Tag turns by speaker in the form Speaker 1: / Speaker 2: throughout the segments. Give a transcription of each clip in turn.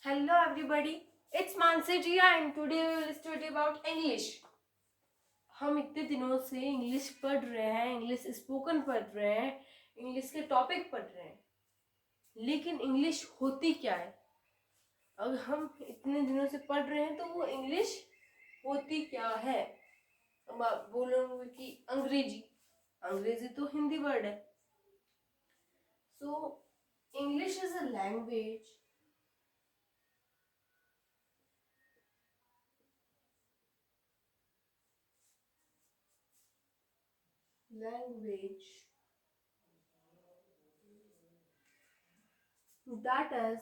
Speaker 1: Hello everybody, it's Mansi Jia and today we will study about English. हम इतने दिनों से इंग्लिश पढ़ रहे हैं, इंग्लिश स्पोकन पढ़ रहे हैं, इंग्लिश के टॉपिक पढ़ रहे हैं, लेकिन इंग्लिश होती क्या है? अगर हम इतने दिनों से पढ़ रहे हैं तो वो इंग्लिश होती क्या है? अब आप बोलोगे कि अंग्रेजी तो हिंदी वर्ड है. So English is a language that is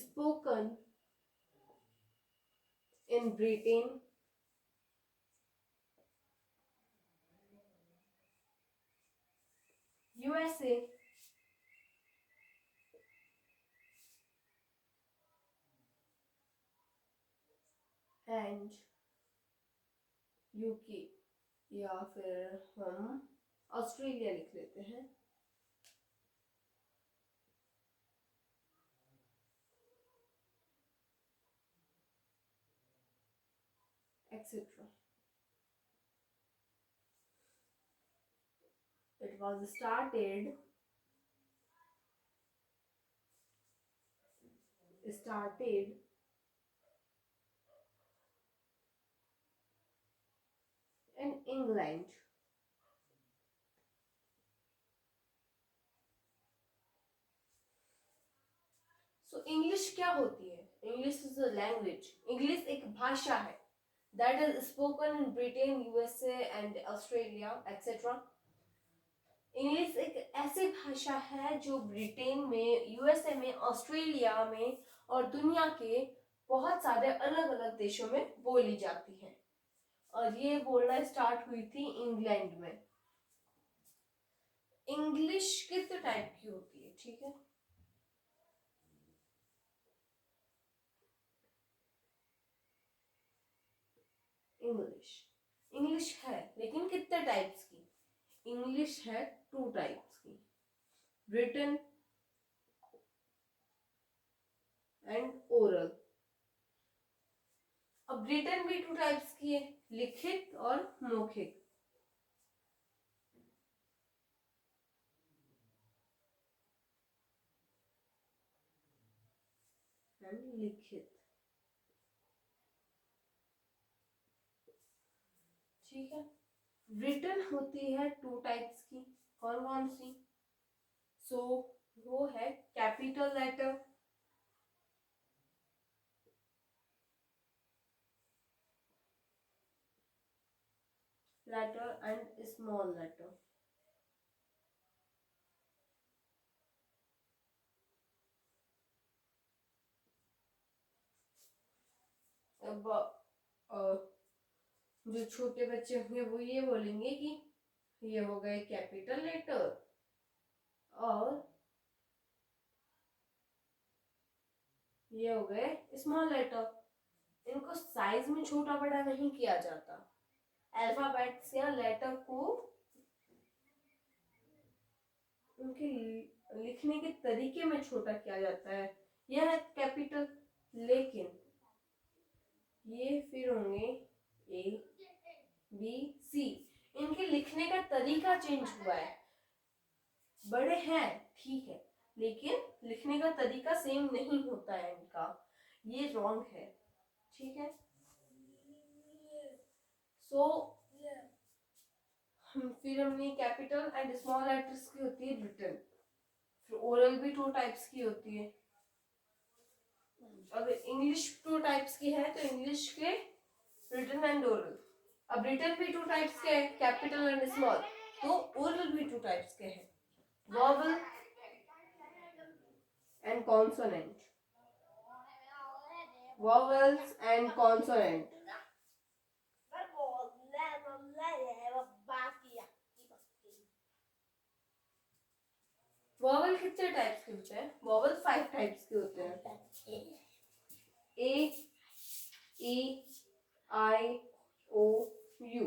Speaker 1: spoken in Britain, USA, and UK, या फिर हम ऑस्ट्रेलिया लिख लेते हैं. Etc. It was started in England. So English क्या होती है? English is a language. English एक भाषा है that is spoken in Britain, USA and Australia, etc. English एक ऐसी भाषा है जो ब्रिटेन में, यूएसए में, ऑस्ट्रेलिया में और दुनिया के बहुत सारे अलग अलग देशों में बोली जाती है. और ये बोलना स्टार्ट हुई थी इंग्लैंड में. इंग्लिश कितने टाइप की होती है? ठीक है, इंग्लिश है लेकिन कितने टाइप्स की? इंग्लिश है 2 टाइप्स की, रिटन एंड ओरल. अब रिटन भी 2 टाइप्स की है, लिखित और मौखिक. लिखित, ठीक है. रिटन होती है 2 टाइप्स की. कौन कौन सी? सो वो है capital letter and small letter. अब जो छोटे बच्चे होंगे वो ये बोलेंगे कि ये हो गए कैपिटल लेटर और ये हो गए स्मॉल लेटर. इनको साइज में छोटा बड़ा नहीं किया जाता. अल्फाबेट्स या लेटर को उनके लिखने के तरीके में छोटा किया जाता है. यह है कैपिटल. लेकिन ये फिर होंगे ए बी सी. इनके लिखने का तरीका चेंज हुआ है. बड़े हैं ठीक है, लेकिन लिखने का तरीका सेम नहीं होता है इनका. ये रॉन्ग है. ठीक है. सो फिर हमने कैपिटल एंड स्मॉल लेटर्स की होती है रिटन. फिर ओरल भी 2 टाइप्स की होती है. अगर इंग्लिश 2 टाइप्स की है तो इंग्लिश के रिटन एंड ओरल. अब रिटन भी 2 टाइप्स के हैं, कैपिटल एंड स्मॉल. तो ओरल भी 2 टाइप्स के हैं, vowel and consonant. vowels and consonant. Vowel कितने टाइप्स के होते हैं? वॉवल 5 टाइप्स के होते हैं. ए ई आई ओ यू.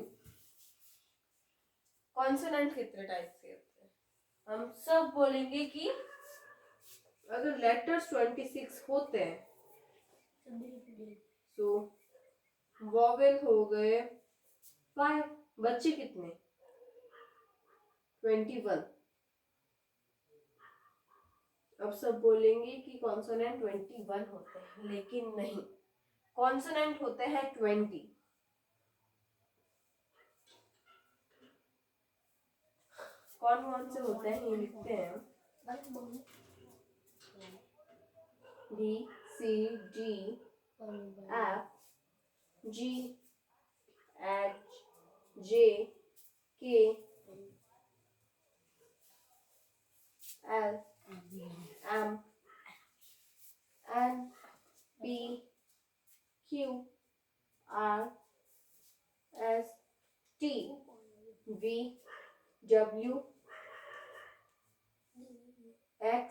Speaker 1: कॉन्सोनेंट कितने टाइप्स के होते हैं? हम सब बोलेंगे कि अगर लेटर्स 26 होते हैं तो वॉवेल हो गए 5, बच्चे कितने 21। अब सब बोलेंगे कि कॉन्सोनेंट 21 होते हैं, लेकिन नहीं, कॉन्सोनेंट होते हैं 20। कौन कौन से होते हैं ये लिखते हैं। B C D F G H J K L M N P Q R S T V W X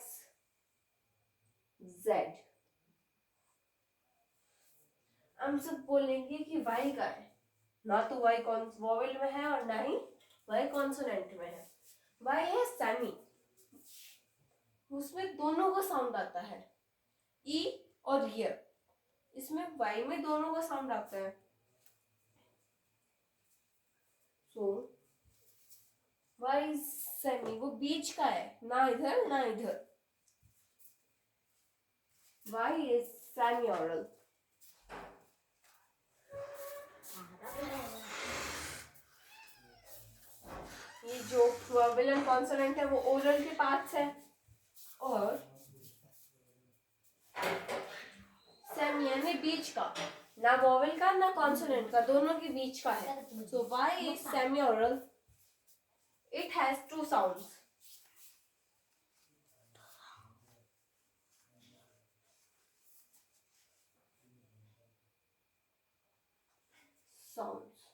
Speaker 1: Z। हम सब बोलेंगे कि वाई का है, ना तो वाई कौन वॉवेल में है और ना ही वाई कॉन्सोनेंट में है। वाई है सेमी, उसमें दोनों का साउंड आता है, ई और य। इसमें वाई में दोनों का साउंड आता है। सो वाई सेमी, वो बीच का है, ना इधर ना इधर। Y is semi oral. ये जो वॉवेल एंड कॉन्सोनेंट है वो ओरल के पार्ट्स है, और सेमी यानी बीच का, ना वॉवेल का ना कॉन्सोनेंट का, दोनों के बीच का है। So Y is semi oral. It has 2 sounds. Sounds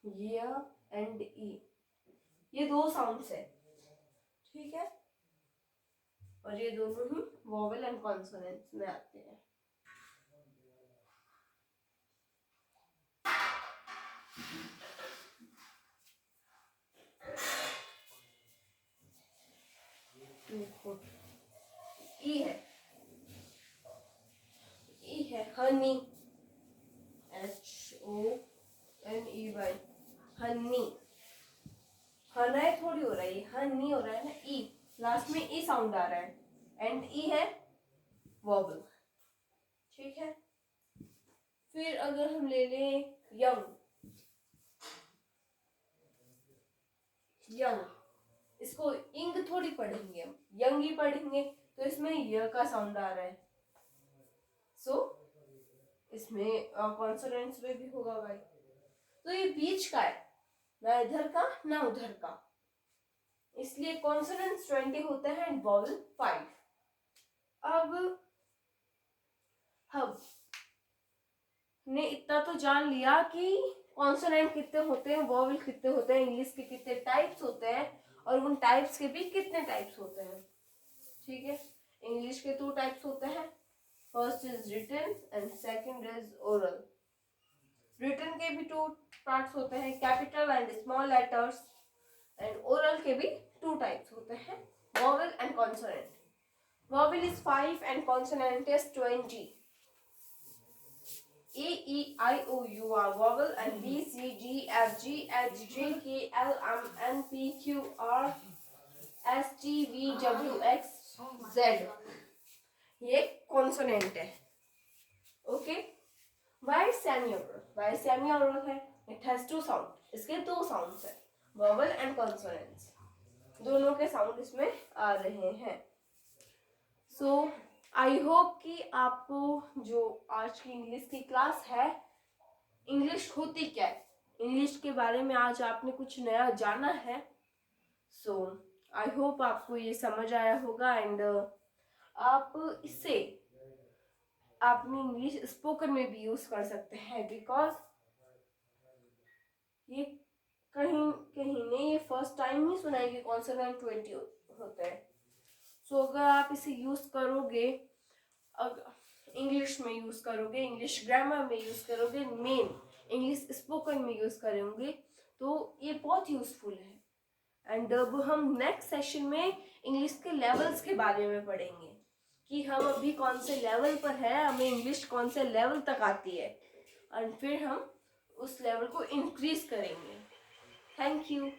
Speaker 1: य एंड ई, ये 2 साउंड्स है, ठीक है, और ये दोनों ही वॉवेल एंड कॉन्सोनेंट्स में आते हैं। ई है, ई है हनी, HONEY, हनी। हनाई थोड़ी हो रहा है, हनी हो रहा है ना, ई लास्ट में ई साउंड आ रहा है, एंड ई है वॉबल, ठीक है। फिर अगर हम ले लें यंग, यंग, इसको इंग थोड़ी पढ़ेंगे हम, यंग ही पढ़ेंगे, तो इसमें य का साउंड आ रहा है। सो इसमें कॉन्सोनेंट्स में भी होगा भाई, तो ये बीच का है, ना इधर का ना उधर का, इसलिए कॉन्सोनेंट्स 20 होते हैं एंड वॉवल 5। अब हम ने इतना तो जान लिया कि कॉन्सोनेंट कितने होते हैं, वॉवल कितने होते हैं, इंग्लिश के कितने टाइप्स होते हैं, और उन टाइप्स के भी कितने टाइप्स होते हैं, ठीक है। इंग्लिश के 2 टाइप्स होते हैं, first is written and second is oral. Written के भी 2 पार्ट्स होते हैं, capital and small letters, and oral के भी 2 टाइप्स होते हैं, vowel and consonant. Vowel is 5 and consonant is 20. A, E, I, O, U are vowel, and B, C, D, F, G, H, J, K, L, M, N, P, Q, R, S, T, V, W, X, Z. ये consonant है, okay. Why semi-oral? Why semi-oral है? It has 2 sounds. इसके 2 sounds है, vowel and consonants. दोनों के sound इसमें आ रहे हैं। सो आई होप कि आपको जो आज की इंग्लिश की क्लास है, इंग्लिश होती क्या है, इंग्लिश के बारे में आज आपने कुछ नया जाना है। सो आई होप आपको ये समझ आया होगा, एंड आप इसे अपनी इंग्लिश स्पोकन में भी यूज कर सकते हैं, बिकॉज ये कहीं कहीं नहीं, ये फर्स्ट टाइम ही सुना है कि कॉन्सोनेंट 20 होते हैं। सो अगर आप इसे यूज करोगे, इंग्लिश में यूज करोगे, इंग्लिश ग्रामर में यूज करोगे, मेन इंग्लिश स्पोकन में यूज करोगे, तो ये बहुत यूजफुल है। एंड अब हम नेक्स्ट सेशन में इंग्लिश के लेवल्स के बारे में पढ़ेंगे कि हम अभी कौन से लेवल पर है, हमें इंग्लिश कौन से लेवल तक आती है, और फिर हम उस लेवल को इंक्रीज करेंगे. Thank you.